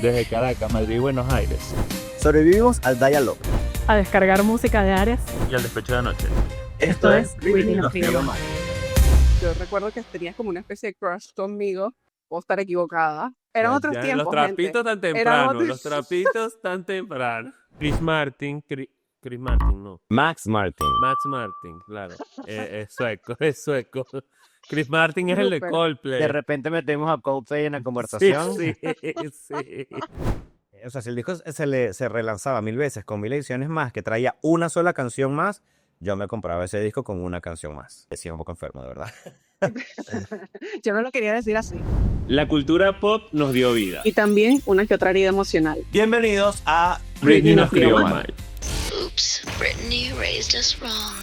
Desde Caracas, Madrid y Buenos Aires. Sobrevivimos al dial-up. A descargar música de Ares. Y al despecho de anoche. Esto es Britney nos crió mal. Yo recuerdo que tenías como una especie de crush conmigo. Puedo estar equivocada. Eran otros Ya, tiempos, los trapitos tan temprano, otros- los trapitos tan temprano. Chris Martin, no. Max Martin. Max Martin, claro. Es sueco. Chris Martin es el de Súper. Coldplay. De repente metemos a Coldplay en la conversación. Sí. O sea, si el disco se relanzaba 1000 veces con 1000 ediciones más, que traía una sola canción más, yo me compraba ese disco con una canción más. Decía un poco enfermo, de verdad. Yo no lo quería decir así. La cultura pop nos dio vida. Y también una que otra herida emocional. Bienvenidos a Britney nos crió mal. Oops, Brittany raised us wrong.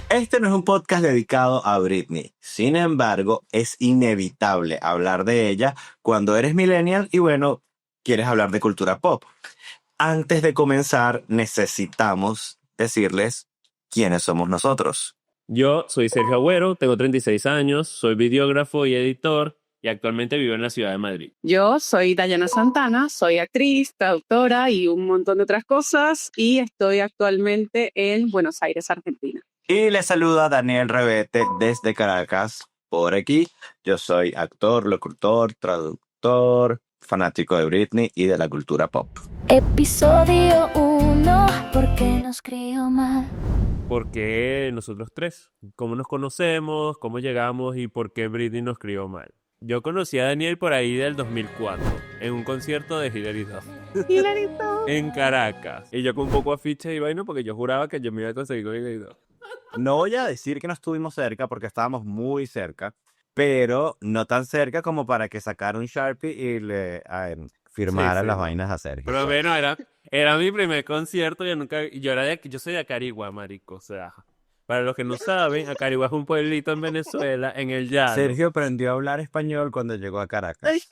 Este no es un podcast dedicado a Britney. Sin embargo, es inevitable hablar de ella cuando eres millennial y bueno, quieres hablar de cultura pop. Antes de comenzar, necesitamos decirles quiénes somos nosotros. Yo soy Sergio Agüero, tengo 36 años, soy videógrafo y editor y actualmente vivo en la ciudad de Madrid. Yo soy Dayana Santana, soy actriz, traductora y un montón de otras cosas. Y estoy actualmente en Buenos Aires, Argentina. Y les saluda Daniel Revete desde Caracas. Por aquí, yo soy actor, locutor, traductor, fanático de Britney y de la cultura pop. Episodio 1, ¿por qué nos crió mal? ¿Por qué nosotros tres? ¿Cómo nos conocemos? ¿Cómo llegamos? ¿Y por qué Britney nos crió mal? Yo conocí a Daniel por ahí del 2004, en un concierto de Hilary Duff, en Caracas. Y yo con un poco afiche y vaina porque yo juraba que yo me iba a conseguir con Hilary Duff. No voy a decir que no estuvimos cerca porque estábamos muy cerca, pero no tan cerca como para que sacara un Sharpie y le firmara Sí, las no. vainas a Sergio. Pero bueno, era mi primer concierto, yo soy de Acarigua, marico, o sea, para los que no saben, Acarigua es un pueblito en Venezuela, en el llano. Sergio aprendió a hablar español cuando llegó a Caracas.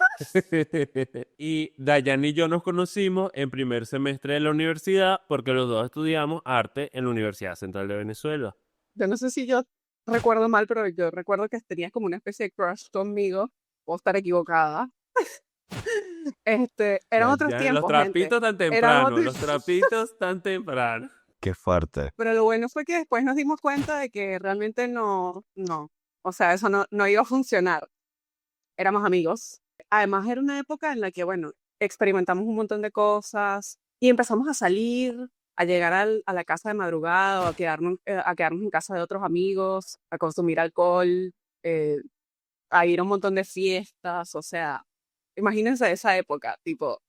Y Dayan y yo nos conocimos en primer semestre de la universidad porque los dos estudiamos arte en la Universidad Central de Venezuela. Yo no sé si yo recuerdo mal, pero yo recuerdo que tenías como una especie de crush conmigo. Puedo estar equivocada. Eran otros Ya, tiempos, los trapitos tan Eran temprano, otros- los trapitos tan temprano. Qué fuerte. Pero lo bueno fue que después nos dimos cuenta de que realmente no. O sea, eso no iba a funcionar. Éramos amigos. Además, era una época en la que, bueno, experimentamos un montón de cosas y empezamos a salir, a llegar a la casa de madrugada o a quedarnos en casa de otros amigos, a consumir alcohol, a ir a un montón de fiestas. O sea, imagínense esa época, tipo.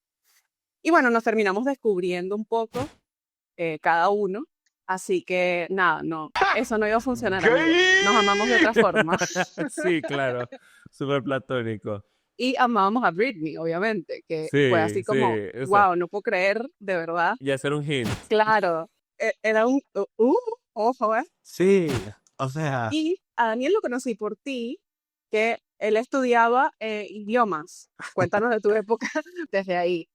Y bueno, nos terminamos descubriendo un poco cada uno. Así que nada, eso no iba a funcionar, amigos. Nos amamos de otra forma. Sí, claro, súper platónico. Y amábamos a Britney, obviamente, que Sí, fue así como, sí, eso. wow, no puedo creer, de verdad. Y hacer un hint. Claro, era un, ojo, Sí, o sea, Y a Daniel lo conocí por ti, que él estudiaba idiomas. Cuéntanos de tu época desde ahí.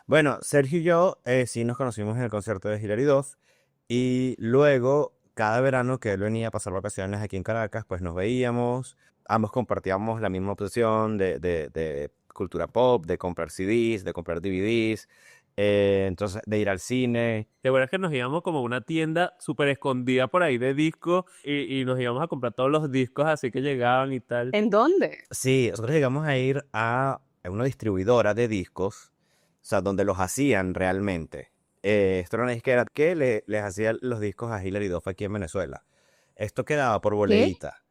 bueno, Sergio y yo sí nos conocimos en el concierto de Hilary Duff y luego cada verano que él venía a pasar vacaciones aquí en Caracas, pues nos veíamos, ambos compartíamos la misma obsesión de cultura pop, de comprar CDs, de comprar DVDs, entonces de ir al cine. De verdad que nos íbamos como a una tienda súper escondida por ahí de discos y nos íbamos a comprar todos los discos así que llegaban y tal. ¿En dónde? Sí, nosotros llegamos a ir a una distribuidora de discos, o sea, donde los hacían realmente. Esto era una disquera que les hacía los discos a Hilary Duff aquí en Venezuela. Esto quedaba por boleíta.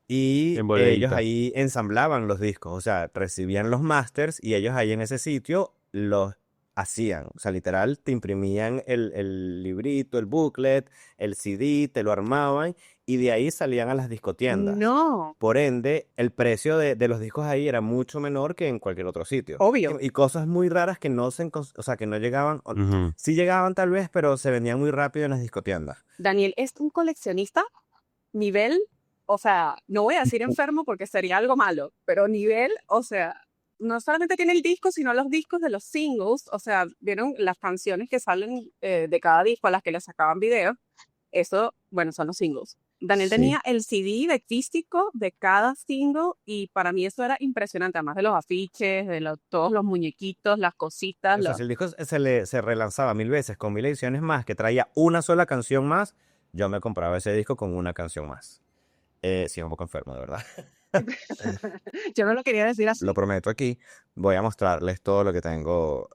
Y En boleíta. ellos ahí ensamblaban los discos, o sea, recibían los masters y ellos ahí en ese sitio los hacían. O sea, literal, te imprimían el librito, el booklet, el CD, te lo armaban y de ahí salían a las discotiendas. No, Por ende, el precio de los discos ahí era mucho menor que en cualquier otro sitio. obvio. Y cosas muy raras que no o sea, que no llegaban, Ujú. sí llegaban tal vez, pero se vendían muy rápido en las discotiendas. Daniel es un coleccionista nivel, o sea, no voy a decir enfermo porque sería algo malo, pero nivel, o sea, no solamente tiene el disco, sino los discos de los singles, o sea, vieron las canciones que salen de cada disco a las que le sacaban videos, eso, bueno, son los singles. Daniel Sí. tenía el CD de físico de cada single y para mí eso era impresionante, además de los afiches, todos los muñequitos, las cositas, O sea, si el disco se relanzaba 1000 veces con 1000 ediciones más, que traía una sola canción más, yo me compraba ese disco con una canción más. Sí, es un poco enfermo, de verdad. yo no lo quería decir así. Lo prometo aquí. Voy a mostrarles todo lo que tengo.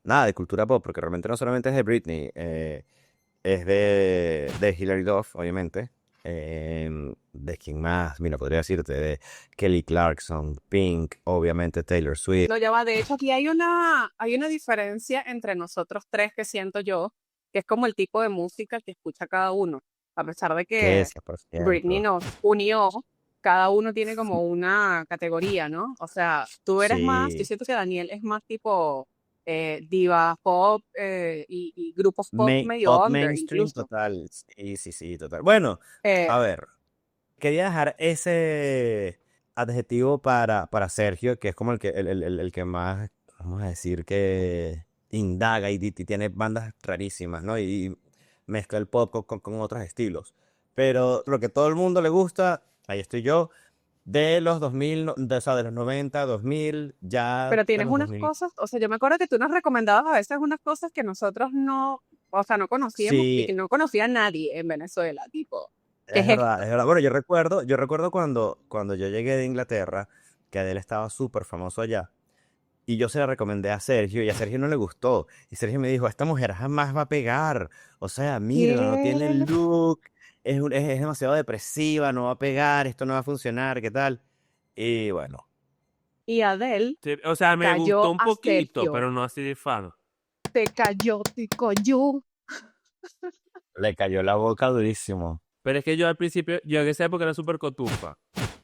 Nada, de cultura pop, porque realmente no solamente es de Britney, es de Hilary Duff, obviamente. ¿De quién más? Mira, podría decirte de Kelly Clarkson, Pink, obviamente Taylor Swift. No, ya va. De hecho, aquí hay una diferencia entre nosotros tres que siento yo, que es como el tipo de música que escucha cada uno. A pesar de Que que es, por Britney ejemplo. nos unió, cada uno tiene como una categoría, ¿no? O sea, tú eres más, yo Sí. siento que Daniel es más tipo diva pop y grupos pop medio Pop under mainstream incluso. total. Sí, total. Bueno, Eh, a ver. Quería dejar ese adjetivo para Sergio, que es como el que más, vamos a decir, que indaga y tiene bandas rarísimas, ¿no? Y mezcla el pop con otros estilos. Pero lo que todo el mundo le gusta, ahí estoy yo, de los 2000, o sea, de los 90, 2000, ya pero de tienes los unas 2000. cosas, o sea, yo me acuerdo que tú nos recomendabas a veces unas cosas que nosotros no, o sea, no conocíamos y que Sí, no conocía nadie en Venezuela, tipo, ¿qué es es verdad, esto? es verdad. Bueno, yo recuerdo cuando yo llegué de Inglaterra, que Adele estaba súper famoso allá. Y yo se la recomendé a Sergio y a Sergio no le gustó. Y Sergio me dijo, esta mujer jamás va a pegar. O sea, mírala, no tiene ¿Qué? el look, es demasiado depresiva, no va a pegar, esto no va a funcionar, ¿qué tal? Y bueno, Y Adele Sí, o sea, me cayó gustó un a poquito, Sergio, pero no así de fan. te cayó, te cayó. le cayó la boca durísimo. Pero es que yo al principio, yo en esa época era súper cotufa.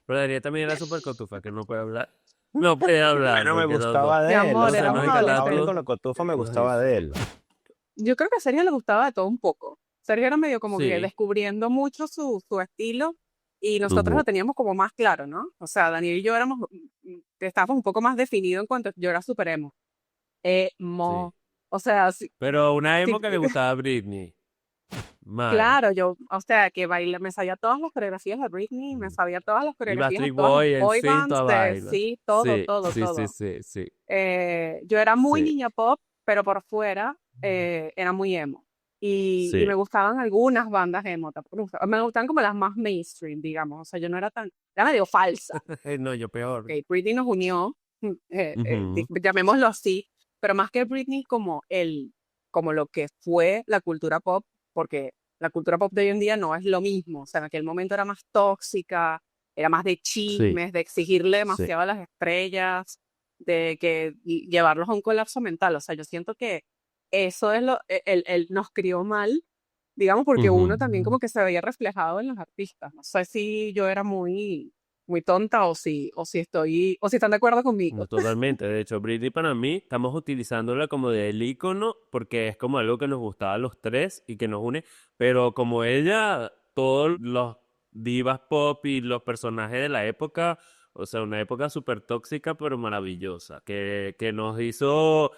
Pero Daniel también era súper cotufa, que no puede hablar. No puede hablar, Bueno, me porque gustaba Mi de él. O amor, no se sea, nos éramos aún encalatra. con adolescentes. lo cotufa me Ay, gustaba de él. Yo creo que a Sergio le gustaba de todo un poco. Sergio era medio como que sí. descubriendo mucho su estilo y nosotros lo Ujú. teníamos como más claro, ¿no? O sea, Daniel y yo estábamos un poco más definidos en cuanto yo era súper emo. Sí. O sea, sí, Pero una sí, emo que le gustaba a Britney. Mal. claro, o sea, que me sabía todas las coreografías de Britney, me Mm. sabía todas las El coreografías de Backstreet todas las Boy, el boy sí, bands, toda vaina. sí, todo, Sí, todo, sí, sí, todo. sí, sí. Yo era muy Sí, niña pop, pero por fuera era muy emo. Y me sí. gustaban algunas bandas emo, tampoco me gustaban como las más mainstream, digamos. O sea, yo no era era medio falsa. No, yo peor. Ok, Britney nos unió, Ujú. llamémoslo así, pero más que Britney como lo que fue la cultura pop, porque la cultura pop de hoy en día no es lo mismo. O sea, en aquel momento era más tóxica, era más de Sí, chismes, de exigirle sí. demasiado a las estrellas, y llevarlos a un colapso mental. O sea, yo siento que eso es él nos crió mal, digamos, porque Ujú. uno también como que se veía reflejado en los artistas. No sé si yo era muy tonta o si están de acuerdo conmigo. No, totalmente. De hecho, Britney para mí estamos utilizándola como del icono porque es como algo que nos gustaba a los tres y que nos une. Pero como ella, todos los divas pop y los personajes de la época, o sea, una época súper tóxica pero maravillosa, que nos hizo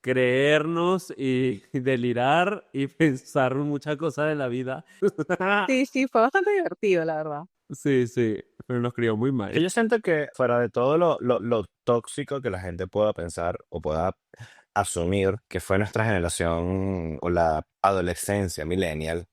creernos y delirar y pensar muchas cosas de la vida. Sí, sí, fue bastante divertido, la verdad. Sí, sí, pero nos crió muy Que mal. yo siento que fuera de todo lo tóxico que la gente pueda pensar o pueda asumir que fue nuestra generación o la adolescencia millennial,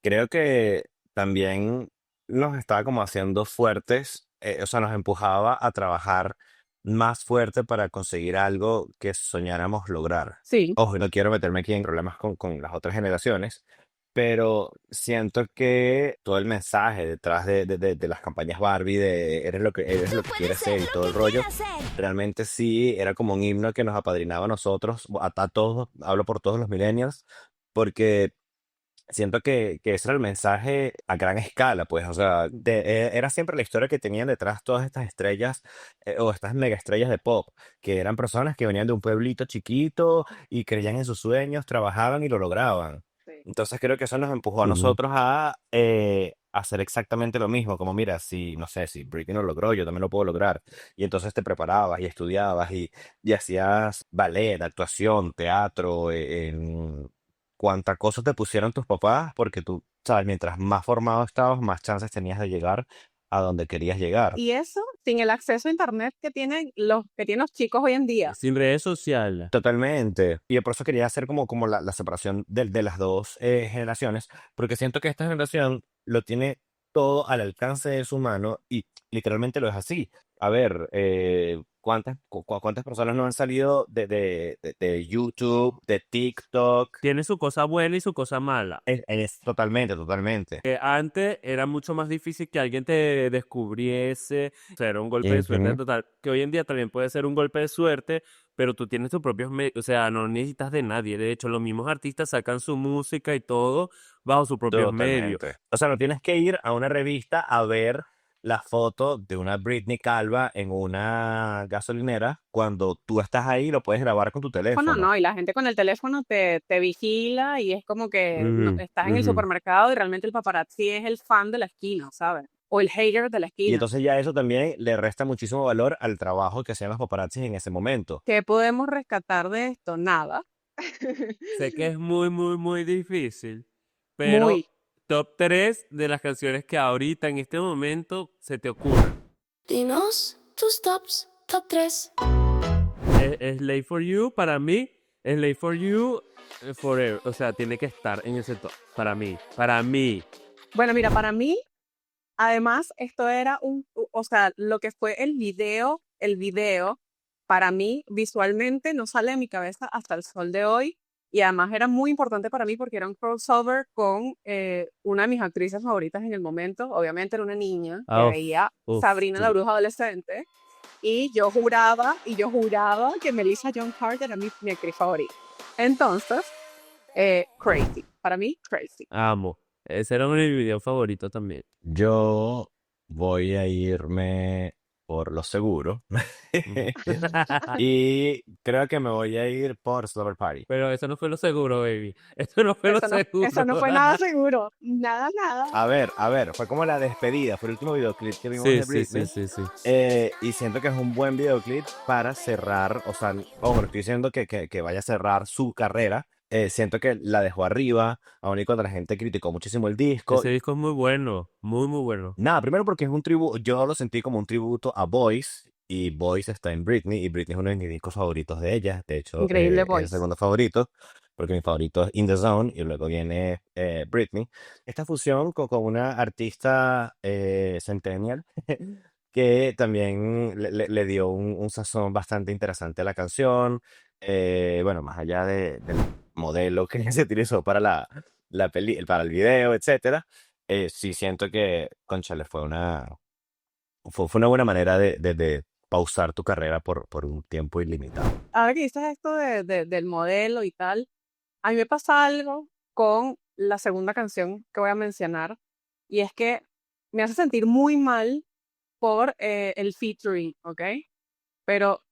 creo que también nos estaba como haciendo fuertes, o sea, nos empujaba a trabajar más fuerte para conseguir algo que soñáramos lograr. Sí, Ojo, y no quiero meterme aquí en problemas con las otras generaciones, pero siento que todo el mensaje detrás de las campañas Barbie, de eres lo que quieres ser y todo el rollo, realmente sí era como un himno que nos apadrinaba a nosotros, a todos, hablo por todos los millennials, porque siento que ese era el mensaje a gran escala, pues, o sea, era siempre la historia que tenían detrás todas estas estrellas o estas mega estrellas de pop, que eran personas que venían de un pueblito chiquito y creían en sus sueños, trabajaban y lo lograban. Sí. Entonces creo que eso nos empujó a Ujú. nosotros a hacer exactamente lo mismo, como mira, si, no sé, si Britney lo logró, yo también lo puedo lograr. Y entonces te preparabas y estudiabas y hacías ballet, actuación, teatro, cuánta cosa te pusieron tus papás, porque tú, sabes, mientras más formado estabas, más chances tenías de llegar a donde querías llegar. Y eso sin el acceso a internet que tienen los chicos hoy en día. Sin redes sociales. Totalmente. Y yo por eso quería hacer como la separación de las dos generaciones, porque siento que esta generación lo tiene todo al alcance de su mano y literalmente lo es así. A ver, ¿cuántas personas no han salido de YouTube, de TikTok? Tiene su cosa buena y su cosa mala. Totalmente. Antes era mucho más difícil que alguien te descubriese, o sea, era un golpe de suerte Ujú. total, que hoy en día también puede ser un golpe de suerte, pero tú tienes tus propios medios, o sea, no necesitas de nadie. De hecho, los mismos artistas sacan su música y todo bajo sus propios medios. Totalmente. O sea, no tienes que ir a una revista a ver la foto de una Britney Calva en una gasolinera cuando tú estás ahí y lo puedes grabar con tu Teléfono teléfono. no, y la gente con el teléfono te vigila y es como que Ujú, estás en el ujú. supermercado y realmente el paparazzi es el fan de la esquina, ¿sabes? O el hater de la Y esquina. entonces ya eso también le resta muchísimo valor al trabajo que hacían los paparazzis en ese momento. ¿Qué podemos rescatar de esto? Nada. Sé que es muy, muy, muy difícil, pero Muy. top 3 de las canciones que ahorita en este momento se te ocurren. Dinos tus tops, top 3. Slave for You, para mí, Slave for You forever. O sea, tiene que estar en ese top. Para mí. Para mí. Bueno, mira, para mí, además, esto era o sea, lo que fue el video, para mí, visualmente, no sale de mi cabeza hasta el sol de hoy. Y además era muy importante para mí porque era un crossover con una de mis actrices favoritas en el momento. Obviamente era una niña que Uf, veía uf, Sabrina la sí. bruja adolescente. Y yo juraba que Melissa Joan Hart era mi actriz favorita. Entonces, Crazy. Para mí, Crazy. Amo. Ese era mi video favorito también. Yo voy a irme por lo seguro y creo que me voy a ir por Slumber Party. Pero eso no fue lo seguro, baby. Eso no fue lo seguro. Eso no fue nada seguro. Nada. A ver, fue como la despedida, fue el último videoclip que vimos Sí, de sí, Britney. sí, sí, sí. Y siento que es un buen videoclip para cerrar, o sea, ojo, no estoy diciendo que vaya a cerrar su carrera. Siento que la dejó arriba, aun y cuando la gente criticó muchísimo el disco. Ese disco es muy bueno, muy, muy bueno. Nada, primero porque es un tributo, yo lo sentí como un tributo a Boyce, y Boyce está en Britney, y Britney es uno de mis discos favoritos de ella, de hecho Increíble es el voice. segundo favorito, porque mi favorito es In The Zone, y luego viene Britney. Esta fusión con una artista centennial, que también le dio un sazón bastante interesante a la canción, bueno, más allá del modelo que se utilizó para para el video, etcétera. Sí siento que, cónchale, fue una buena manera de pausar tu carrera por un tiempo ilimitado. Ahora que dices esto del modelo y tal, a mí me pasa algo con la segunda canción que voy a mencionar, y es que me hace sentir muy mal por el featuring, ¿ok? Pero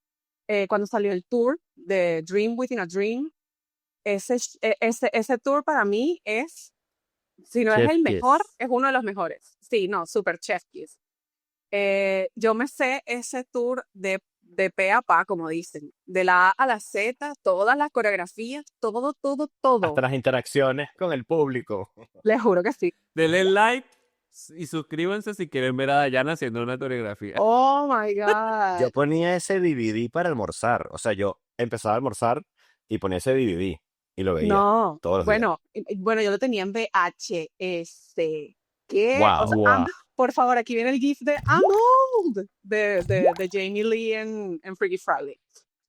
cuando salió el tour de Dream Within a Dream, ese tour para mí es, si no es Chef el mejor, Kiss. es uno de los mejores. Sí, no, super Chef Kiss. Yo me sé ese tour de pe a pa, como dicen, de la A a la Z, todas las coreografías, todo. Hasta las interacciones con el público. Les juro que sí. Denle like y suscríbanse si quieren ver a Dayana haciendo una coreografía. Oh my God. Yo ponía ese DVD para almorzar, o sea, yo empezaba a almorzar y ponía ese DVD y lo veía No, todos los días. bueno, yo lo tenía en VHS. ¿Qué? Wow. O sea, Wow. por favor, aquí viene el GIF de I'm old de Jamie Lee en Freaky Friday.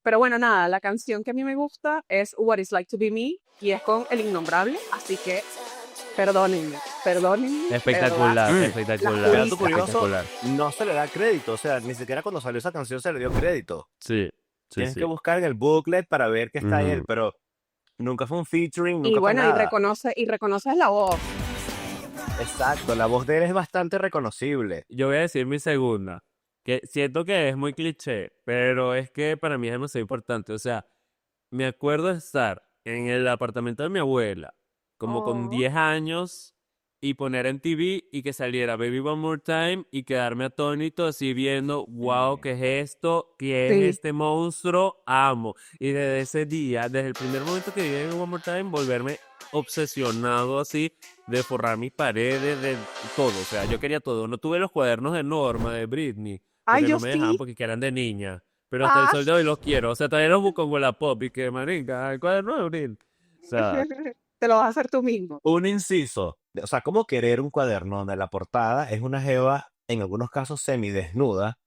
Pero bueno, nada, la canción que a mí me gusta es What It's Like to Be Me y es con El Innombrable, así que Perdónenme, perdónenme. Espectacular, Mm. espectacular. La Dato curioso, espectacular. no se le da crédito, o sea, ni siquiera cuando salió esa canción se le dio crédito. Sí, sí, Tienes sí. que buscar en el booklet para ver que está él, Ujú. pero nunca fue un featuring, Y nunca fue bueno, nada. y reconoces la voz. Exacto, la voz de él es bastante reconocible. Yo voy a decir mi segunda, que siento que es muy cliché, pero es que para mí es demasiado importante. O sea, me acuerdo de estar en el apartamento de mi abuela, como con Oh, 10 años, y poner en TV y que saliera Baby One More Time y quedarme atónito así viendo, wow, ¿qué es esto? ¿Qué es sí. este monstruo? Amo. Y desde ese día, desde el primer momento que vi Baby One More Time, volverme obsesionado así de forrar mis paredes, de todo. O sea, yo quería todo. No tuve los cuadernos de Norma, de Britney, Ay, porque yo no me dejaban sí. porque eran de niña. Pero hasta el Ah, sol de hoy los quiero. O sea, todavía los busco en Wallapop y que, marica, el cuaderno de Britney. O sea, te lo vas a hacer tú mismo. Un inciso, o sea, ¿cómo querer un cuaderno donde la portada es una jeva, en algunos casos semidesnuda?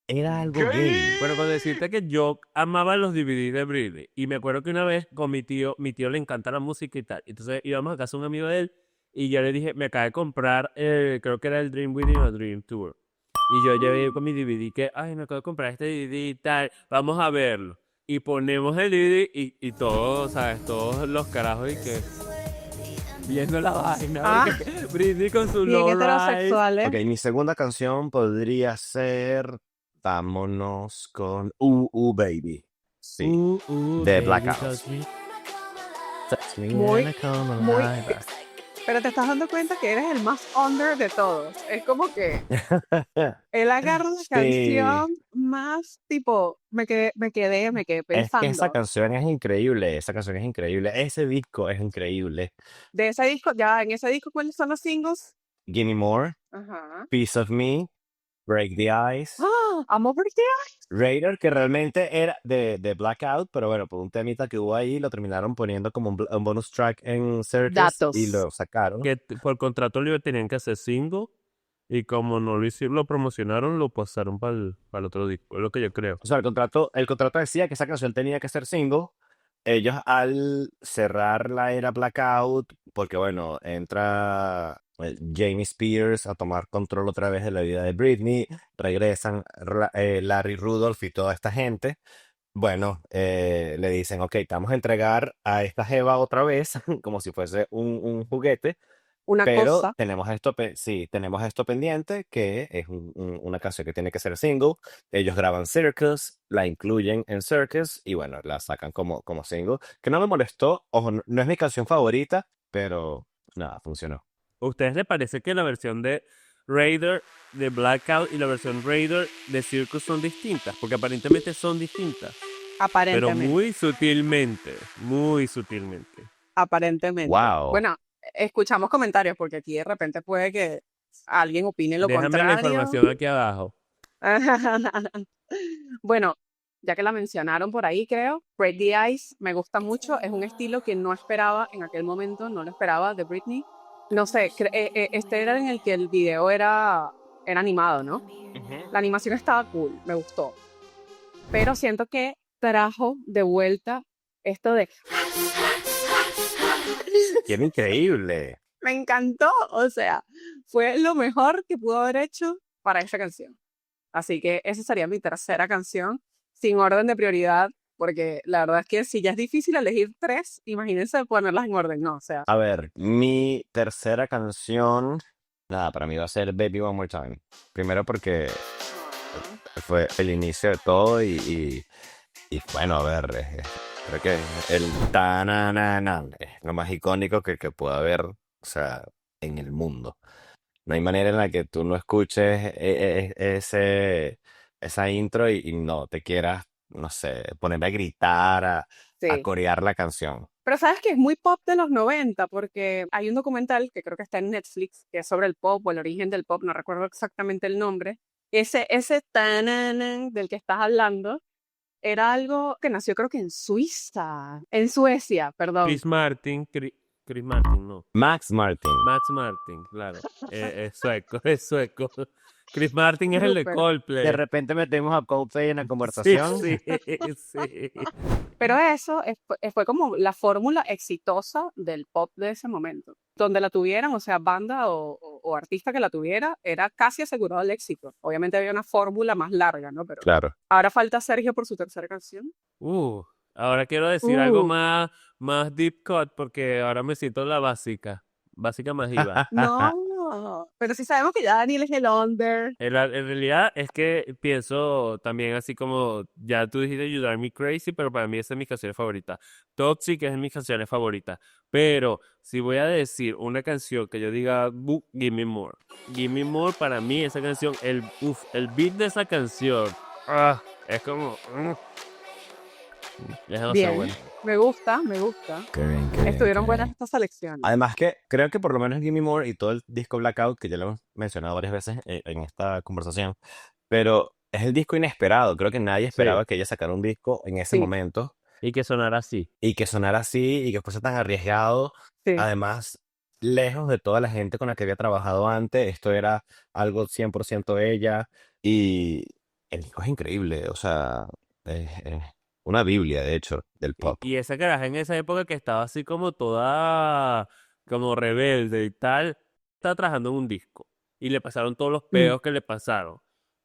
Era algo gay. bueno, con decirte que yo amaba los DVD de Britney. Y me acuerdo que una vez con mi tío le encanta la música y tal. Entonces íbamos a casa de un amigo de él y yo le dije, me acabé de comprar, creo que era el Dream Within o Dream Tour. Y yo llevé con mi DVD que, ay, me acabo de comprar este DVD y tal, vamos a verlo. Y ponemos el DVD y todos, ¿sabes? Todos los carajos y que viendo la vaina, Ah, Britney con su bien low rise. heterosexual, ¿eh? Ok, mi segunda canción podría ser Vámonos con Baby. Sí, de Baby, Blackout. touch me. Touch me Muy, and I come muy. alive. Pero te estás dando cuenta que eres el más under de todos. Es como que él agarra la Sí, canción más tipo, me quedé es que esa pensando. canción es increíble, esa canción es increíble, ese disco es increíble. De ese disco, ya en ese disco, ¿cuáles son los singles? Gimme More, Ajá. Piece of Me, Break the Ice, ¡Ah! Amo por ti. Raider, que realmente era de Blackout, pero bueno, por un temita que hubo ahí, lo terminaron poniendo como un bonus track en Circus y Datos. lo sacaron. Que por contrato libre tenían que hacer single y como no lo hicieron, lo promocionaron, lo pasaron para el otro disco, es lo que yo creo. O sea, el contrato decía que esa canción tenía que ser single. Ellos al cerrar la era Blackout, porque bueno, entra Jamie Spears a tomar control otra vez de la vida de Britney, regresan Larry Rudolph y toda esta gente. Bueno, le dicen, ok, te vamos a entregar a esta jeva otra vez, como si fuese un juguete, Una pero cosa, tenemos esto pendiente, que es una canción que tiene que ser single. Ellos graban Circus, la incluyen en Circus y bueno, la sacan como single, que no me molestó, ojo, no es mi canción favorita, pero nada, funcionó. ¿A ustedes les parece que la versión de Raider de Blackout y la versión Raider de Circus son distintas? Porque aparentemente son distintas, pero aparentemente. muy sutilmente, muy sutilmente. Aparentemente. Wow. Bueno, escuchamos comentarios porque aquí de repente puede que alguien opine lo Déjame la contrario. información aquí abajo. Bueno, ya que la mencionaron por ahí, creo, Break the Ice me gusta mucho. Es un estilo que no esperaba en aquel momento, no lo esperaba de Britney. No sé, este era en el que el video era animado, ¿no? La animación estaba cool, me gustó. Pero siento que trajo de vuelta esto de... ¡Qué increíble! Me encantó, o sea, fue lo mejor que pudo haber hecho para esa canción. Así que esa sería mi tercera canción, sin orden de prioridad, porque la verdad es que si ya es difícil elegir tres, imagínense ponerlas en orden, no, o sea, A ver, mi tercera canción, nada, para mí va a ser Baby One More Time. Primero porque fue el inicio de todo y bueno, a ver, creo que el tanananan es lo más icónico que pueda haber, o sea, en el mundo. No hay manera en la que tú no escuches esa intro y no te quieras, no sé, ponerme a gritar, a sí. corear la canción. Pero sabes que es muy pop de los 90, porque hay un documental que creo que está en Netflix, que es sobre el pop o el origen del pop, no recuerdo exactamente el nombre. Ese tananan del que estás hablando era algo que nació creo que en Suiza, en Suecia, perdón. Chris Martin, Chris Martin, no. Max Martin. Max Martin, claro. Es sueco, es sueco. Chris Martin es el de Súper. Coldplay. De repente metemos a Coldplay en la Sí, conversación. sí, sí. Pero eso fue como la fórmula exitosa del pop de ese momento. Donde la tuvieran, o sea, banda o artista que la tuviera, era casi asegurado el éxito. Obviamente había una fórmula más larga, ¿no? Pero Claro. ahora falta Sergio por su tercera canción. Ahora quiero decir algo Uh. más deep cut porque ahora me siento la básica masiva. No, pero sí sabemos que ya Daniel es el under. En realidad es que pienso también así como, ya tú dijiste You Drive Me Crazy, pero para mí esa es mi canción favorita. Toxic es de mis canciones favoritas. Pero si voy a decir una canción que yo diga, Give Me More. Give Me More, para mí esa canción, el beat de esa canción, es como... es demasiado Bien, bueno. me gusta, me gusta. Qué bien, qué bien, Estuvieron qué buenas bien. estas selecciones. Además que creo que por lo menos Gimme More y todo el disco Blackout, que ya lo hemos mencionado varias veces en esta conversación, pero es el disco inesperado. Creo que nadie esperaba que ella sacara un disco en ese Sí. momento Y que sonara así. y que sonara así y que fuese tan arriesgado. Sí. Además, lejos de toda la gente con la que había trabajado antes, esto era algo 100% ella y el disco es increíble, o sea, es una biblia, de hecho, del pop. Y esa caraja en esa época que estaba así como toda como rebelde y tal, estaba trabajando en un disco. Y le pasaron todos los peos que le pasaron.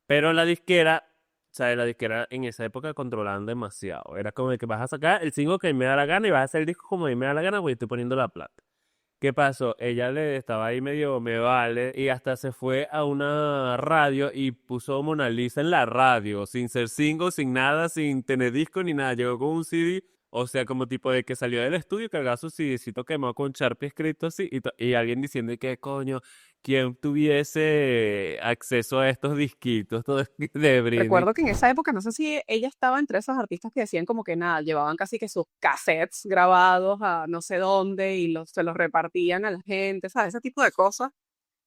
Pero la disquera, o sea, la disquera en esa época controlaban demasiado. Era como de que vas a sacar el single que me da la gana y vas a hacer el disco como a mí me da la gana, porque estoy poniendo la plata. ¿Qué pasó? Ella le estaba ahí medio, me vale, y hasta se fue a una radio y puso Mona Lisa en la radio, sin ser single, sin nada, sin tener disco ni nada. Llegó con un CD, o sea, como tipo de que salió del estudio, cargaba su CDcito quemado con Sharpie escrito así, y alguien diciendo que coño, ¿quién tuviese acceso a estos disquitos todo de Britney? Recuerdo que en esa época, no sé si ella estaba entre esos artistas que decían como que nada, llevaban casi que sus cassettes grabados a no sé dónde y se los repartían a la gente, ¿sabes? Ese tipo de cosas,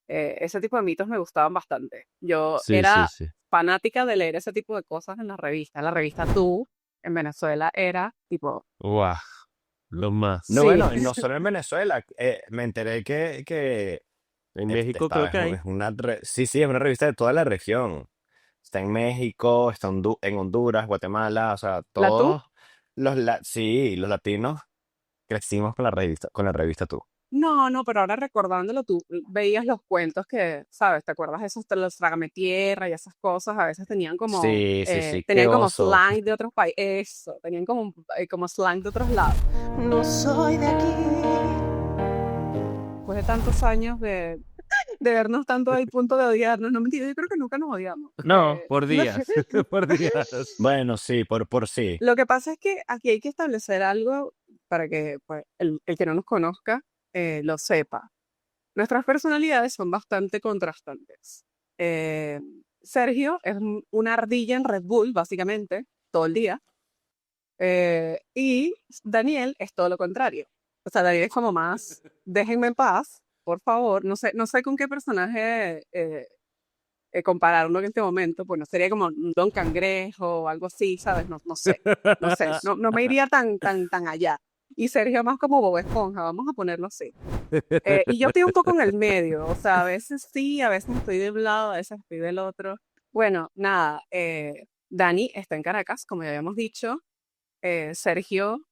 ese tipo de mitos me gustaban bastante. Yo era fanática de leer ese tipo de cosas en la revista. La revista Tú, en Venezuela, era tipo... ¡Guau! Lo más. No, Sí. bueno, y no solo en Venezuela, me enteré que En México creo que hay. es sí, es una revista de toda la región. Está en México, está en Honduras, Guatemala, o sea, ¿La Tú? todos los latinos crecimos con la revista Tú. No, pero ahora recordándolo, tú veías los cuentos que, ¿sabes? ¿Te acuerdas de esos, de los Trágame Tierra y esas cosas? A veces tenían como, Sí, qué tenían como oso. slang de otros países, eso, tenían como slang de otros lados. No soy de aquí. Después de tantos años de vernos tanto al punto de odiarnos, no mentira, yo creo que nunca nos odiamos. No, por días, por días. Bueno, sí, por sí. Lo que pasa es que aquí hay que establecer algo para que pues, el que no nos conozca lo sepa. Nuestras personalidades son bastante contrastantes. Sergio es una ardilla en Red Bull, básicamente, todo el día. Y Daniel es todo lo contrario. O sea, Daniel es como más, déjenme en paz, por favor. No sé con qué personaje compararlo en este momento. Pues no sería como un Don Cangrejo o algo así, ¿sabes? No sé. No me iría tan allá. Y Sergio más como Bob Esponja, vamos a ponerlo así. Y yo estoy un poco en el medio, o sea, a veces sí, a veces estoy de un lado, a veces estoy del otro. Bueno, nada, Dani está en Caracas, como ya habíamos dicho. Sergio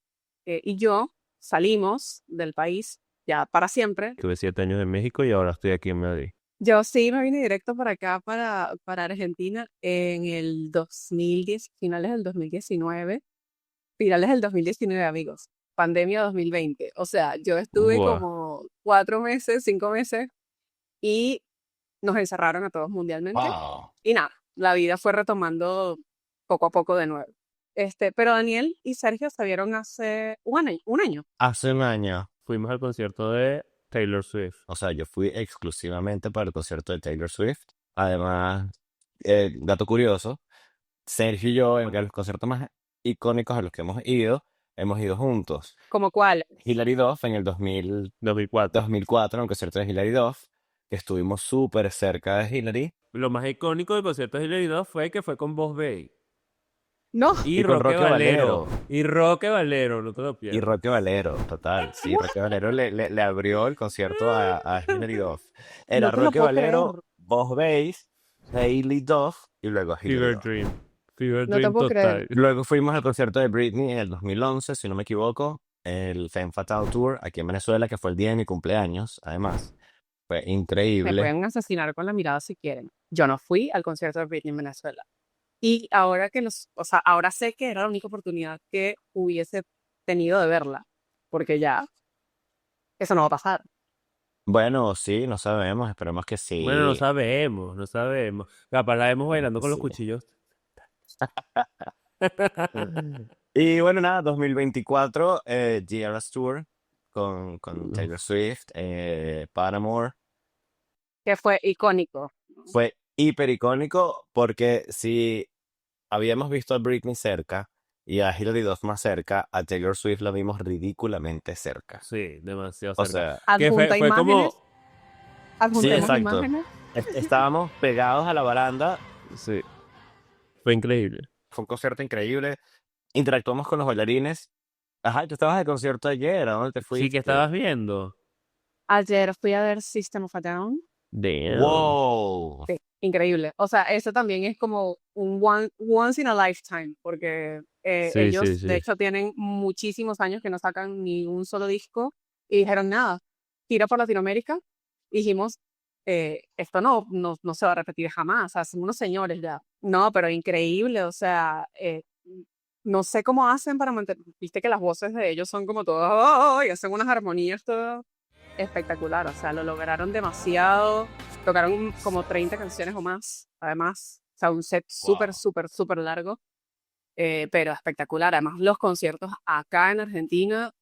y yo salimos del país ya para siempre. Tuve 7 años en México y ahora estoy aquí en Madrid. Yo sí me vine directo para acá, para Argentina, en el 2010, finales del 2019. Finales del 2019, amigos. Pandemia 2020. O sea, yo estuve Buah. como 4 meses, 5 meses y nos encerraron a todos mundialmente. Wow. Y nada, la vida fue retomando poco a poco de nuevo. Pero Daniel y Sergio se vieron hace un año. Hace un año, Fuimos al concierto de Taylor Swift. o sea, yo fui exclusivamente para el concierto de Taylor Swift. Además, dato curioso, Sergio y yo, en los conciertos más icónicos a los que hemos ido juntos. ¿Como cuál? Hilary Duff en el 2004. 2004, en el concierto de Hilary Duff, que estuvimos súper cerca de Hilary. Lo más icónico del concierto de Hilary Duff fue que fue con Boss Bay. No, Y Y con Roque Roque Valero. Valero. Y Roque Valero, no te lo Y pierdas. Roque Valero, total. Sí, Roque Valero le abrió el concierto a Hilary Duff. Era no te lo Roque puedo creer. Valero, Boss Bass, Hailey Duff y luego Hilary Fever Duff. Dream. Fever No te Dream puedo creer. total. Luego fuimos al concierto de Britney en el 2011, si no me equivoco, el Femme Fatale Tour aquí en Venezuela, que fue el día de mi cumpleaños, además. Fue Me increíble. pueden asesinar con la mirada si quieren. Yo no fui al concierto de Britney en Venezuela. Y ahora o sea, ahora sé que era la única oportunidad que hubiese tenido de verla, porque ya eso no va a pasar. Bueno, sí, no sabemos, esperemos que Bueno, no sí. sabemos, no sabemos. Capaz la vemos bailando con los Sí. cuchillos. Y bueno, nada, 2024, The Eras Tour con Taylor Swift, Paramore. Que fue icónico. Fue hiper icónico porque si habíamos visto a Britney cerca y a Hilary Duff más cerca, a Taylor Swift la vimos ridículamente cerca. Sí, demasiado O cerca. sea, Que Adjunta fue imágenes, como... sí, adjuntemos exacto. imágenes. Estábamos pegados a la baranda, Sí, fue increíble. fue un concierto increíble, interactuamos con los bailarines. Ajá, tú estabas de concierto ayer, ¿a dónde te Sí, que fuiste? estabas viendo. Ayer fui a ver System of a Down. Damn. ¡Wow! Sí, increíble. O sea, eso también es como un once in a lifetime, porque Sí, ellos, sí, de sí. hecho, tienen muchísimos años que no sacan ni un solo disco y dijeron nada, gira por Latinoamérica. Y dijimos, esto no se va a repetir jamás. O sea, son unos señores ya. No, pero increíble. O sea, no sé cómo hacen para mantener. Viste que las voces de ellos son como todas, "Oh", y hacen unas armonías todo espectacular. O sea, lo lograron demasiado. Tocaron como 30 canciones o más, además. O sea, un set súper, Wow. súper, súper largo, pero espectacular. Además, los conciertos acá en Argentina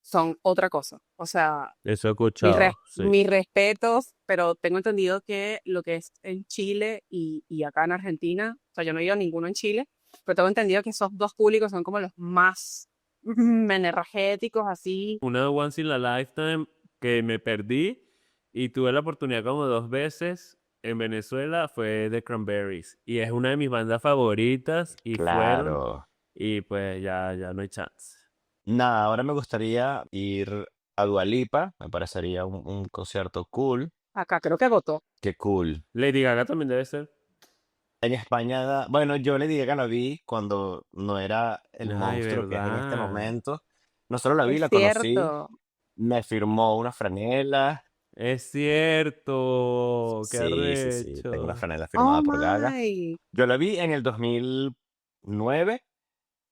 son otra cosa. O sea, Eso he escuchado, sí. mis respetos, pero tengo entendido que lo que es en Chile y acá en Argentina, o sea, yo no he ido a ninguno en Chile, pero tengo entendido que esos dos públicos son como los más energéticos, así. Una once in a lifetime que me perdí y tuve la oportunidad como 2 veces en Venezuela fue The Cranberries. Y es una de mis bandas favoritas y fueron Claro. y pues ya no hay chance. Nada, ahora me gustaría ir a Dua Lipa, me parecería un concierto cool. Acá creo que agotó. Qué cool. Lady Gaga también debe ser. En España, bueno, yo le dije que la vi cuando no era el Ay, monstruo que es en este verdad. momento. No solo la vi, Es la conocí, cierto. me firmó una franela. Es cierto. Qué Sí, tengo una arrecho. franela Oh firmada por Gaga. my. Yo la vi en el 2009,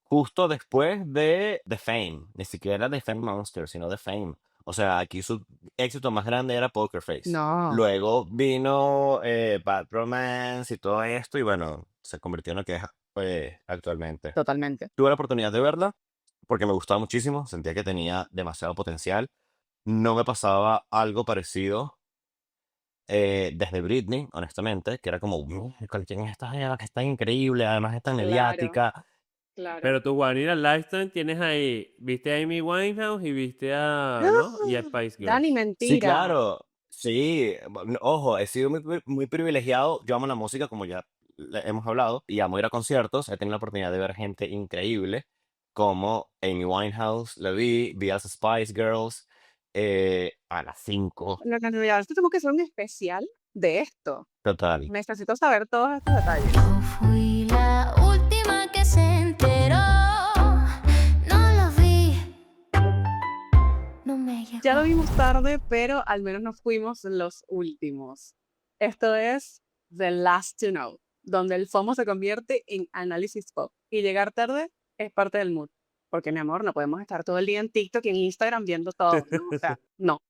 justo después de The Fame. Ni siquiera The Fame Monster, sino The Fame. O sea, aquí su éxito más grande era Poker Face. No, Luego vino Bad Romance y todo esto, y bueno, se convirtió en lo que es actualmente. totalmente. Tuve la oportunidad de verla porque me gustaba muchísimo, sentía que tenía demasiado potencial. No me pasaba algo parecido desde Britney, honestamente, que era como, ¿quién es esta jeva que está increíble? Además es tan Claro, mediática. claro. Pero tu One in a Lifetime tienes ahí, viste a Amy Winehouse y viste a, ¿no? Y a Spice Dani, Girls. Sí, mentira. claro. Sí, ojo, he sido muy privilegiado. Yo amo la música, como ya hemos hablado, y amo ir a conciertos. He tenido la oportunidad de ver gente increíble, como Amy Winehouse, vi a las Spice Girls a las 5. No, no, no, ya, esto tengo que hacer un especial de esto. Total. Necesito saber todos estos detalles. Yo fui la última que se enteró. No lo vi. No me llegó. Ya lo vimos tarde, pero al menos nos fuimos los últimos. Esto es The Last to Know, donde el FOMO se convierte en análisis pop. Y llegar tarde es parte del mood. Porque, mi amor, no podemos estar todo el día en TikTok y en Instagram viendo todo, ¿no? O sea, no.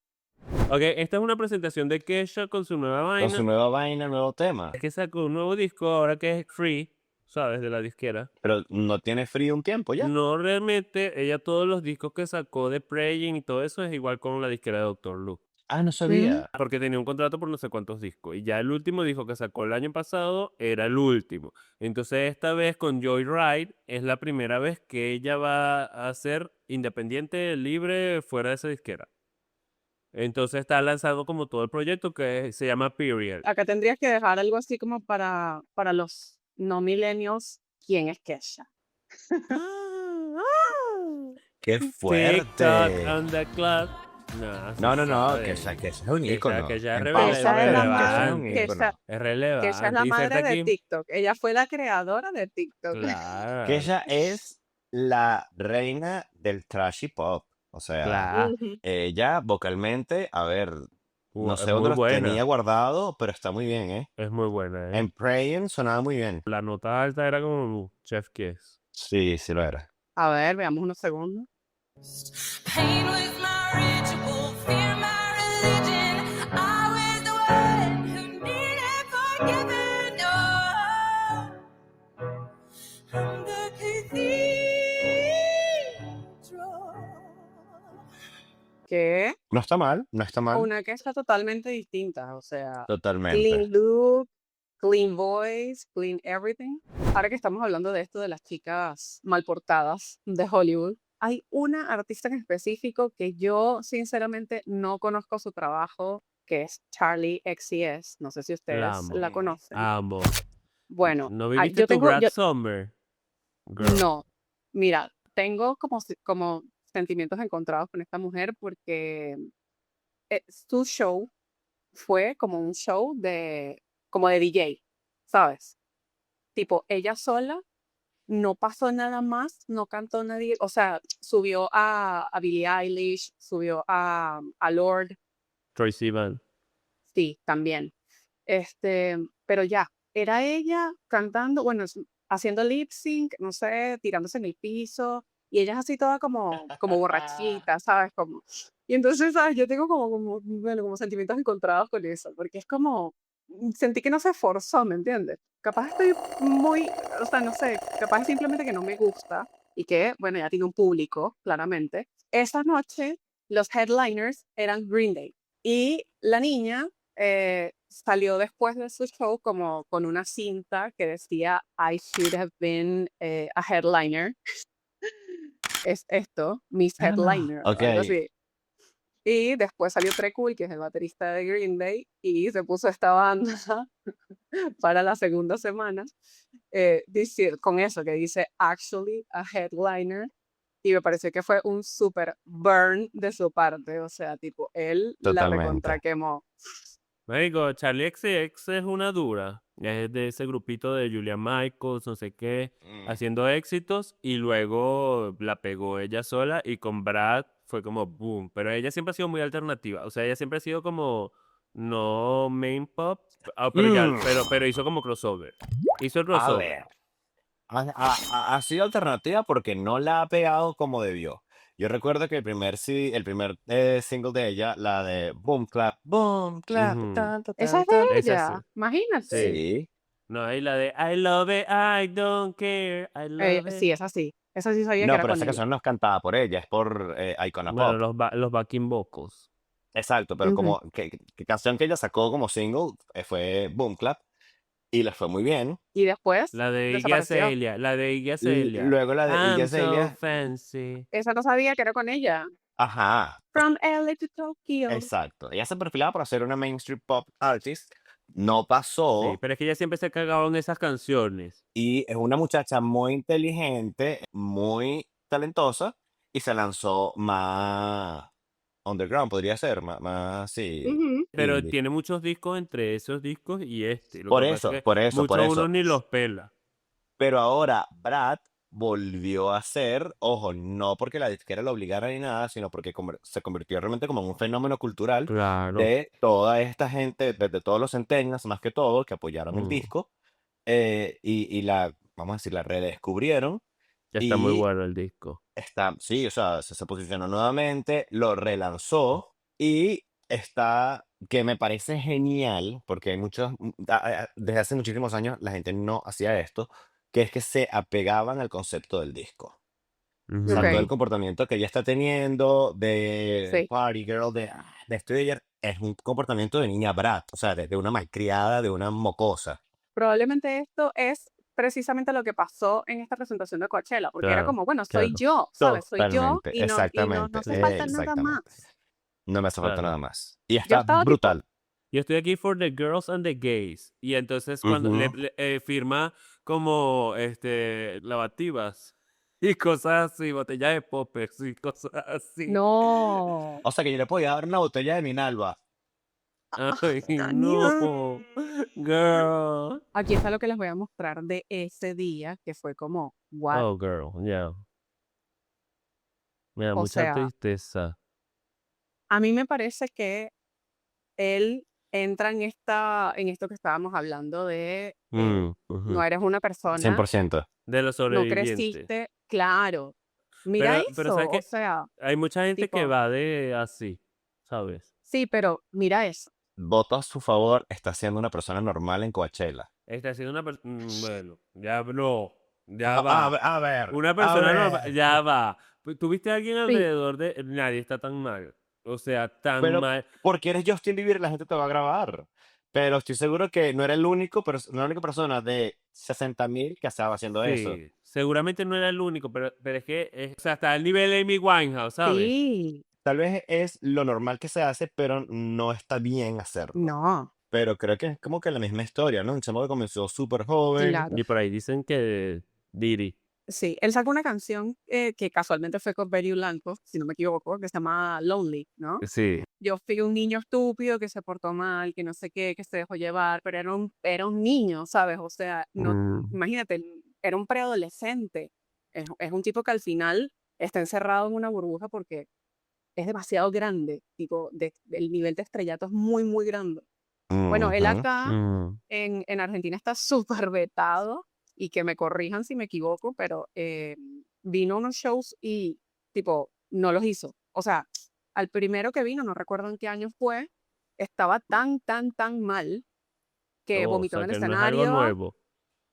Ok, esta es una presentación de Kesha con su nueva Con su vaina. nueva vaina, nuevo tema. Es que sacó un nuevo disco ahora que es free, ¿sabes? De la disquera. Pero no tiene frío un tiempo ya. No realmente, ella todos los discos que sacó de Praying y todo eso es igual con la disquera de Dr. Luke. Ah, no sabía. Porque tenía un contrato por no sé cuántos discos. Y ya el último disco que sacó el año pasado era el último. Entonces esta vez con Joyride es la primera vez que ella va a ser independiente, libre, fuera de esa disquera. Entonces está lanzando como todo el proyecto que se llama Period. Acá tendrías que dejar algo así como para los no millennials. quién es Kesha. ¡Qué TikTok fuerte! on the clock. No, No, no, no, sabe. que esa es un ícono. Que ya es En pausa, Kesha es la pero madre, Kesha es un relevante. ícono. Kesha, Es Kesha es relevante. la madre Inserta de aquí. TikTok. Ella fue la creadora de TikTok. Claro, Kesha es la reina del trashy pop. O sea, claro. Ujú. ella vocalmente, a ver, no Es sé dónde muy los tenía buena. guardado, pero está muy bien, ¿eh? Es muy buena, ¿eh? En Praying sonaba muy bien. La nota alta era como Chef Kiss. Sí, sí lo era. A ver, veamos unos segundos. Pain was my ritual, fear my religion. I was the one who needed forgiving. Oh, from the cathedral. Que No está mal, no está mal. una Kesha totalmente distinta, o sea, Totalmente. clean look, clean voice, clean everything. Ahora que estamos hablando de esto de las chicas mal portadas de Hollywood, hay una artista en específico que yo sinceramente no conozco su trabajo, que es Charlie XCX. No sé si La ustedes amo. la conocen. Amo. Bueno, ¿No viviste yo tu tengo, Brad yo, Summer? Girl. no, mira, tengo como sentimientos encontrados con esta mujer porque su show fue como un show como de DJ, ¿sabes? Tipo, ella sola, no pasó nada más, no cantó nadie, o sea, subió a Billie Eilish, subió a Lord, Troye Sivan. sí, también. Pero ya, era ella cantando, bueno, haciendo lip sync, no sé, tirándose en el piso, y ella es así toda como borrachita, ¿sabes? Y entonces, ¿sabes? Yo tengo bueno, como sentimientos encontrados con eso, porque es como, sentí que no se esforzó, ¿me entiendes? Capaz estoy muy, o sea, no sé, capaz es simplemente que no me gusta, y que, bueno, ya tiene un público, claramente. Esa noche, los headliners eran Green Day, y la niña salió después de su show como con una cinta que decía I should have been a headliner. Es esto, Miss Headliner o Ok. algo así. Y después salió Trey Cool, que es el baterista de Green Day, y se puso esta banda para la segunda semana, con eso que dice actually a headliner. Y me pareció que fue un super burn de su parte. O sea, tipo, él la Totalmente. recontra quemó. Marico, Charlie XCX es una dura. Es de ese grupito de Julia Michaels, no sé qué, haciendo éxitos y luego la pegó ella sola y con Brad fue como boom. Pero ella siempre ha sido muy alternativa. O sea, ella siempre ha sido como no main pop, pero hizo como crossover. Hizo el A crossover. ver. Ha sido alternativa porque no la ha pegado como debió. Yo recuerdo que el primer single de ella, la de Boom Clap, Ujú. Esa es de Esa ella, sí. imagínate. Sí. No, ahí la de I love it, I don't care, I love it. Sí, esa sí. Esa sí sabía que No, era pero con esa ella. canción no es cantada por ella, es por Icona Bueno, Pop. los backing vocals. Exacto, pero Ujú. como que canción que ella sacó como single fue Boom Clap y le fue muy bien. Y después La de Iggy desapareció. Azalea, la de Iggy Azalea. Luego la de Iggy I'm so Azalea. fancy. Esa no sabía que era con ella. Ajá, From LA to Tokyo. exacto. Ella se perfilaba para ser una mainstream pop artist. No pasó. Sí, pero es que ella siempre se cagaba en esas canciones. Y es una muchacha muy inteligente, muy talentosa y se lanzó más underground, podría ser, más sí. Ujú. Pero indie. tiene muchos discos entre esos discos y este. Lo Por que pasa eso, es que por eso, por muchos eso. uno ni los pela. Pero ahora Brad volvió a ser, ojo, no porque la disquera lo obligara ni nada, sino porque se convirtió realmente como en un fenómeno cultural Claro. de toda esta gente, de todos los centennials, más que todo, que apoyaron el Mm. disco y vamos a decir, la redescubrieron. Ya está muy Y bueno el disco. sí, o sea, se posicionó nuevamente, lo relanzó y está, que me parece genial, porque hay desde hace muchísimos años la gente no hacía esto, que es que se apegaban al concepto del disco. O sea, Ok. todo el comportamiento que ella está teniendo de Sí. party girl, de esto y de ayer, es un comportamiento de niña brat, o sea, de una malcriada, de una mocosa. Probablemente esto es precisamente lo que pasó en esta presentación de Coachella, porque era Claro, como, bueno, soy claro. yo, ¿sabes? Soy yo Totalmente, y no exactamente, hace falta nada más. exactamente. No me hace falta Claro. nada más. Y Yo está estaba tipo, brutal. yo estoy aquí for the girls and the gays. Y entonces cuando firma como lavativas y cosas así, botellas de poppers y cosas así. No. O sea que yo le podía dar una botella de Minalba. Ay, Daniel. no, girl. Aquí está lo que les voy a mostrar de ese día, que fue como, what? Oh, girl, yeah. Me da O mucha sea, tristeza. a mí me parece que él entra en esto que estábamos hablando de no eres una persona, 100%. De los no sobrevivientes. creciste, claro. Mira Pero ¿sabes eso, o qué? sea, Hay mucha gente que tipo, va de así, ¿sabes? sí, pero mira eso. Voto a su favor, está siendo una persona normal en Coachella. Está siendo una persona. Bueno, ya no. Ya A va. ver, a ver, Una a persona normal. ver. Ya va. ¿Tuviste a alguien Sí, alrededor de.? Nadie está tan mal. O sea, tan Pero mal. porque eres Justin Bieber, la gente te va a grabar. Pero estoy seguro que no era el único, no la única persona de 60.000 que estaba haciendo eso. Sí. Seguramente no era el único, pero es que. O sea, está al nivel de Amy Winehouse, ¿sabes? sí, Tal vez es lo normal que se hace, pero no está bien hacerlo. no, Pero creo que es como que la misma historia, ¿no? Un chamo que comenzó súper joven. claro. Y por ahí dicen que. Diddy. Sí, él sacó una canción que casualmente fue con Betty Blanco, si no me equivoco, que se llama Lonely, ¿no? Sí. Yo fui un niño estúpido que se portó mal, que no sé qué, que se dejó llevar, pero era un niño, ¿sabes? O sea, no, imagínate, era un preadolescente. Es un tipo que al final está encerrado en una burbuja porque es demasiado grande, tipo, el nivel de estrellato es muy, muy grande. Bueno, él Ujú. acá Mm. en Argentina está súper vetado y que me corrijan si me equivoco, pero vino a unos shows y tipo, no los hizo. O sea, al primero que vino, no recuerdo en qué año fue, estaba tan, tan, tan mal que Oh, o vomitó sea, en el que no es algo escenario. nuevo.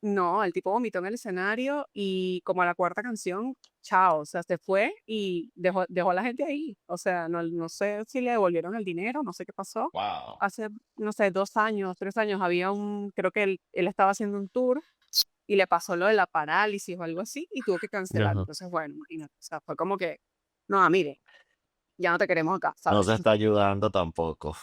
No, el tipo vomitó en el escenario y como a la cuarta canción, chao, o sea, se fue y dejó a la gente ahí. O sea, no sé si le devolvieron el dinero, no sé qué pasó. Wow. Hace, no sé, 2 años, 3 años, creo que él estaba haciendo un tour y le pasó lo de la parálisis o algo así y tuvo que cancelar. Ajá. Entonces, bueno, imagínate, o sea, fue como que, no, mire, ya no te queremos acá, No ¿sabes? se está ayudando tampoco.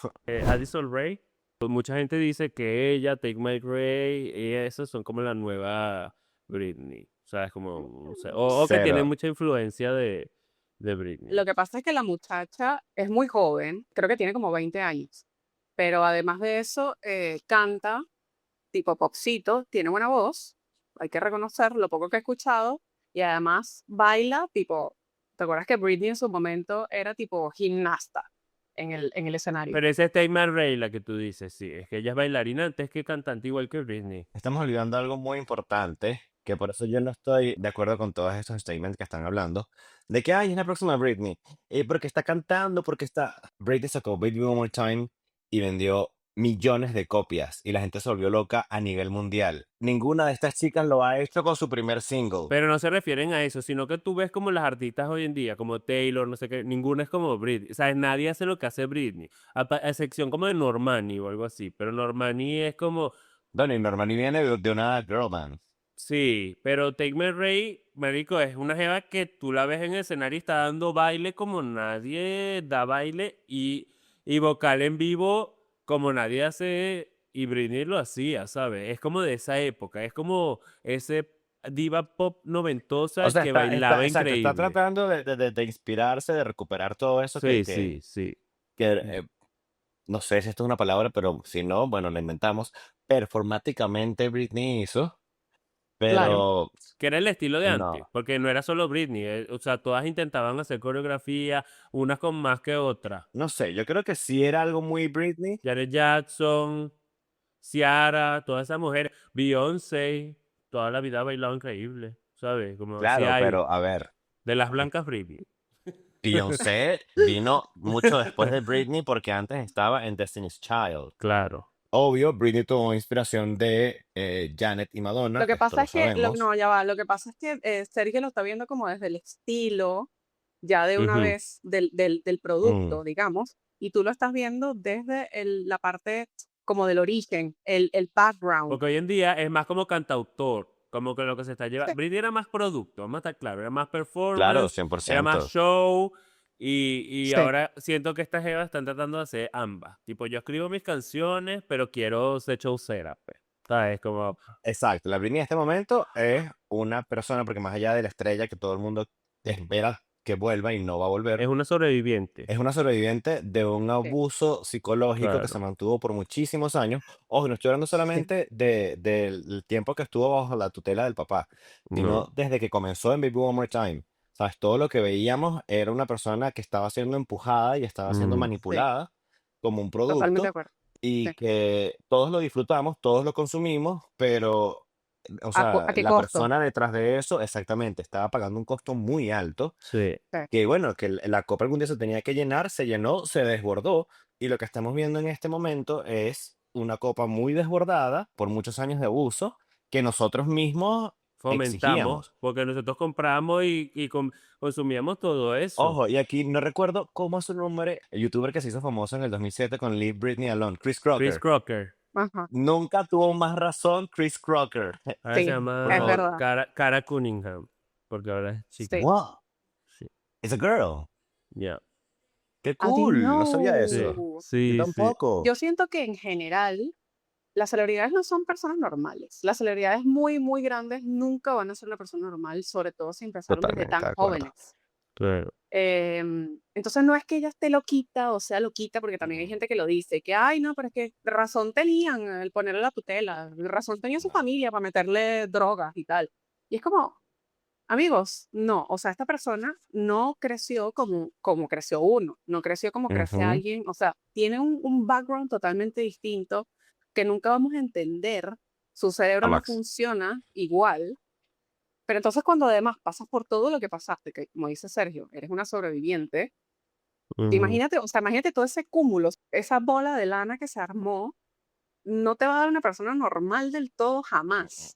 Addison Rae, pues mucha gente dice que ella, Take My Ray, y esos son como la nueva Britney. O sea, es como, o sea, o que tienen Cero. mucha influencia de Britney. Lo que pasa es que la muchacha es muy joven, creo que tiene como 20 años, pero además de eso, canta tipo popcito, tiene buena voz, hay que reconocer lo poco que he escuchado, y además baila tipo, ¿te acuerdas que Britney en su momento era tipo gimnasta en el escenario? Pero esa es Take My Ray, la que tú dices, sí. Es que ella es bailarina antes que cantante, igual que Britney. Estamos olvidando algo muy importante, que por eso yo no estoy de acuerdo con todos estos statements que están hablando, de que, ay, es la próxima Britney, porque está cantando, porque está... Britney sacó Baby One More Time y vendió millones de copias y la gente se volvió loca a nivel mundial. Ninguna de estas chicas lo ha hecho con su primer single. Pero no se refieren a eso, sino que tú ves como las artistas hoy en día, como Taylor, no sé qué, ninguna es como Britney. O sea, nadie hace lo que hace Britney, a excepción como de Normani o algo así. Pero Normani es como, Donny Normani viene de una girl band. sí, pero Take Me Ray, marico, es una jeva que tú la ves en el escenario y está dando baile como nadie da baile y vocal en vivo como nadie hace y Britney lo hacía, ¿sabes? Es como de esa época, es como ese diva pop noventosa O sea, que bailaba exacto, está increíble. tratando de inspirarse, de recuperar todo eso Sí, sí, sí. que, no sé si esto es una palabra, pero si no, bueno, la inventamos. Performáticamente Britney hizo, Claro. pero Que era el estilo de antes, no. porque no era solo Britney, o sea, todas intentaban hacer coreografía, unas con más que otras. No sé, yo creo que sí era algo muy Britney. Janet Jackson, Ciara, todas esas mujeres, Beyoncé, toda la vida ha bailado increíble, ¿sabes? Como si Claro, hay pero a ver, de las blancas Britney. Beyoncé vino mucho después de Britney porque antes estaba en Destiny's Child. Claro. Obvio, Britney tuvo inspiración de Janet y Madonna, Lo que esto pasa lo es que, sabemos. no, ya va, lo que pasa es que Sergio lo está viendo como desde el estilo, ya de una Ujú. vez del Mm, producto, digamos, y tú lo estás viendo desde la parte como del origen, el background. Porque hoy en día es más como cantautor, como que lo que se está llevando. Sí. Britney era más producto, vamos a estar claro, era más claro, performance, era más 100%. show Y Sí. ahora siento que estas jevas están tratando de hacer ambas. Tipo, yo escribo mis canciones, pero quiero ser showcera, pues. ¿Sabes? Como, Exacto, la Britney en este momento es una persona, porque más allá de la estrella que todo el mundo espera que vuelva y no va a volver, es una sobreviviente. es una sobreviviente de un abuso psicológico que se Claro. mantuvo por muchísimos años. Ojo, no estoy hablando Sí. solamente del tiempo que estuvo bajo la tutela del papá, sino No. desde que comenzó en Baby One More Time. ¿Sabes? Todo lo que veíamos era una persona que estaba siendo empujada y estaba siendo Mm. Sí. manipulada como un Totalmente de producto acuerdo. y Sí. que todos lo disfrutamos, todos lo consumimos, pero, o ¿A sea, qué la costo? persona detrás de eso, exactamente, estaba pagando un costo muy alto Sí. Sí. que bueno, que la copa algún día se tenía que llenar, se llenó, se desbordó, y lo que estamos viendo en este momento es una copa muy desbordada por muchos años de abuso que nosotros mismos Fomentamos, exigíamos. porque nosotros compramos y consumíamos todo eso. Ojo, y aquí no recuerdo cómo es su nombre, el youtuber que se hizo famoso en el 2007 con Leave Britney Alone, Chris Chris Crocker. Crocker. Ajá. Nunca tuvo más razón Chris Crocker. Ahora se Sí, Por llama es favor. verdad. Cara Cunningham, porque ahora es chica. Sí. Wow, Sí. it's a girl. Ya. Qué I didn't cool, no sabía Sí, eso. know. Yo sí, sí. tampoco. Yo siento que en general las celebridades no son personas normales. Las celebridades muy, muy grandes nunca van a ser una persona normal, sobre todo si empezaron desde Totalmente de tan acuerdo. jóvenes. Claro. Entonces no es que ella esté loquita o sea loquita, porque también hay gente que lo dice, que ay no, pero es que razón tenían el ponerle la tutela, razón tenía su No. familia para meterle drogas y tal. Y es como, amigos, no, o sea, esta persona no creció como creció uno, no creció como crece Ujú. alguien, o sea, tiene un background totalmente distinto que nunca vamos a entender, su cerebro no Jamás. funciona igual, pero entonces cuando además pasas por todo lo que pasaste, que como dice Sergio, eres una sobreviviente, Ujú. imagínate, o sea, imagínate todo ese cúmulo, esa bola de lana que se armó, no te va a dar una persona normal del todo jamás.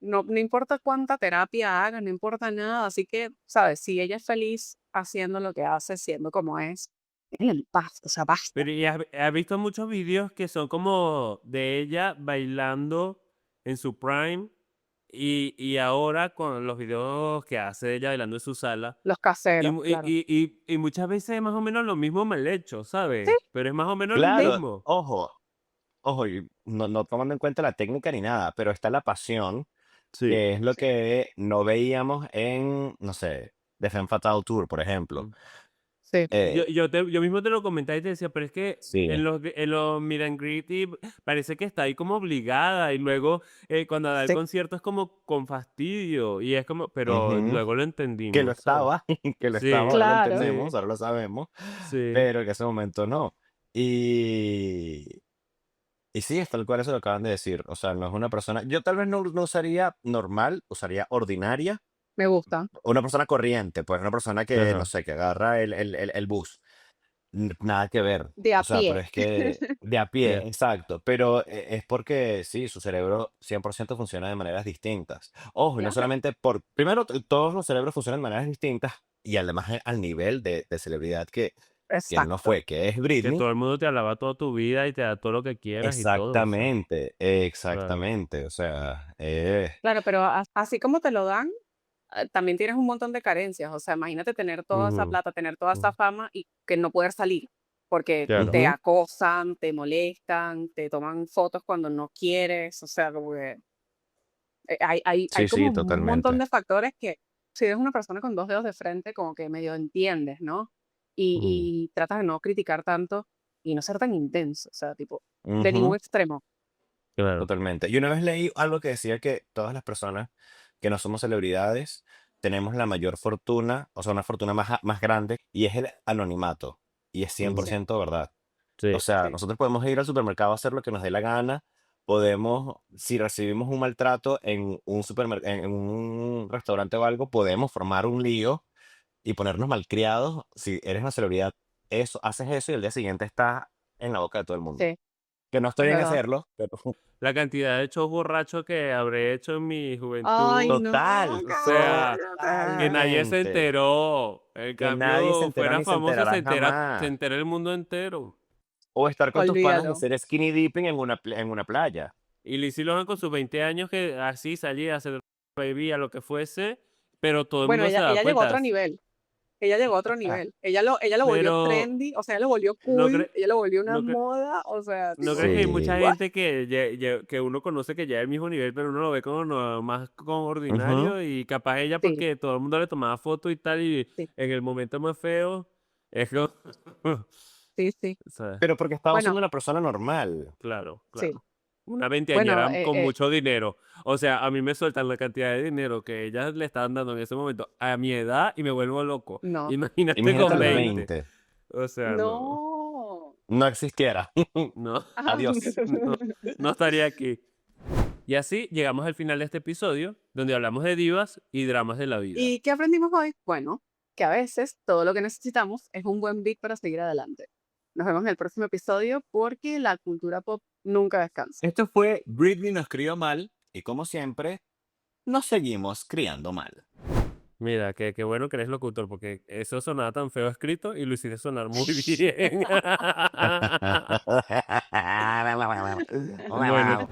No, no importa cuánta terapia haga, no importa nada. Así que, ¿sabes? Si ella es feliz haciendo lo que hace, siendo como es, déjenla en paz, o sea, basta. Pero ¿y has visto muchos videos que son como de ella bailando en su prime y ahora con los videos que hace de ella bailando en su sala? Los Y, caseros, mu- y- claro. y muchas veces es más o menos lo mismo mal hecho, Sí, ¿sabes? Pero es más o menos lo Claro, mismo. ojo, y no tomando en cuenta la técnica ni nada, pero está la pasión, Sí. que es lo sí, que no veíamos en, no sé, The Femme Fatale Tour, por ejemplo. Mm. sí. Yo mismo te lo comentaba y te decía, pero es que Sí, en los meet and greet parece que está ahí como obligada y luego cuando da el Sí, concierto es como con fastidio y es como, pero ujú, luego lo que lo entendimos, ¿sabes? estaba, que lo Sí, estaba, ahora lo claro. entendemos, sí, ahora lo sabemos, sí. pero en ese momento no. Y sí, es tal cual eso lo acaban de decir. O sea, no es una persona. Yo tal vez no usaría normal, usaría ordinaria. Me gusta. Una persona corriente, pues una persona que, no Ajá. sé, que agarra el bus. Nada que ver. De O a sea, pero pie. es que de a pie, Ya. exacto. Pero es porque sí, su cerebro 100% funciona de maneras distintas. Ojo, y no Claro. solamente por. Primero, todos los cerebros funcionan de maneras distintas. Y además al nivel de celebridad que no Exacto. fue, que es Que Britney. todo el mundo te alaba toda tu vida y te da todo lo que quieras y todo, o sea, Exactamente, claro. exactamente. O sea, Claro, pero así como te lo dan, también tienes un montón de carencias. O sea, imagínate tener toda esa Ujú, plata, tener toda esa fama y que no poder salir, porque Claro. te ujú, acosan, te molestan, te toman fotos cuando no quieres. O sea, como que hay sí, como sí, un montón totalmente. de factores que si eres una persona con dos dedos de frente, como que medio entiendes, ¿no? Y, Ujú. y tratas de no criticar tanto y no ser tan intenso, o sea, tipo, de Ujú, ningún extremo. Claro. totalmente. Y una vez leí algo que decía que todas las personas que no somos celebridades tenemos la mayor fortuna, o sea, una fortuna más grande, y es el anonimato. Y es Ujú. 100% verdad. Sí. O sea, Sí. nosotros podemos ir al supermercado a hacer lo que nos dé la gana. Podemos, si recibimos un maltrato en un en un restaurante o algo, podemos formar un lío y ponernos malcriados. Si eres una celebridad, eso, haces eso y el día siguiente estás en la boca de todo el mundo. Sí, Que no es estoy en verdad. hacerlo, pero La cantidad de shows borrachos que habré hecho en mi Ay, juventud, no, total, o sea, que nadie se totalmente. enteró. En Que nadie se cambio, enteró fuera ni se famoso, enterará se jamás. entera el mundo entero. O estar con tus panas y olvídalo. hacer skinny dipping en una playa. Y Lindsay Lohan con sus 20 años que así salía a hacer baby a lo que fuese, pero todo el Bueno, mundo se da ella llegó a cuenta. otro nivel. Ella llegó a otro nivel. Ella lo volvió Pero trendy, o sea, ella lo volvió no, cool, ella lo volvió una no, moda, o sea, ¿no tipo, crees que hay mucha Sí. gente que uno conoce que ya es el mismo nivel, pero uno lo ve como más como ordinario y capaz ella sí, porque todo el mundo le tomaba fotos y tal y sí, en el momento más feo es como... sí. ¿sabes? Pero porque estaba siendo Bueno, una persona normal. Claro, sí. claro. Una Bueno, veinteañera con mucho dinero. O sea, a mí me sueltan la cantidad de dinero que ellas le estaban dando en ese momento a mi edad y me vuelvo loco. no, Imagínate Imagínate con a los totalmente. 20. 20. O sea, no, No. No existiera. no, Adiós. no estaría aquí. Y así llegamos al final de este episodio, donde hablamos de divas y dramas de la vida. ¿Y qué aprendimos hoy? Bueno, que a veces todo lo que necesitamos es un buen beat para seguir adelante. Nos vemos en el próximo episodio porque la cultura pop nunca descansa. Esto fue Britney nos crió mal y como siempre, nos seguimos criando mal. Mira, qué bueno que eres locutor, porque eso sonaba tan feo escrito y lo hiciste sonar muy bien. Bueno,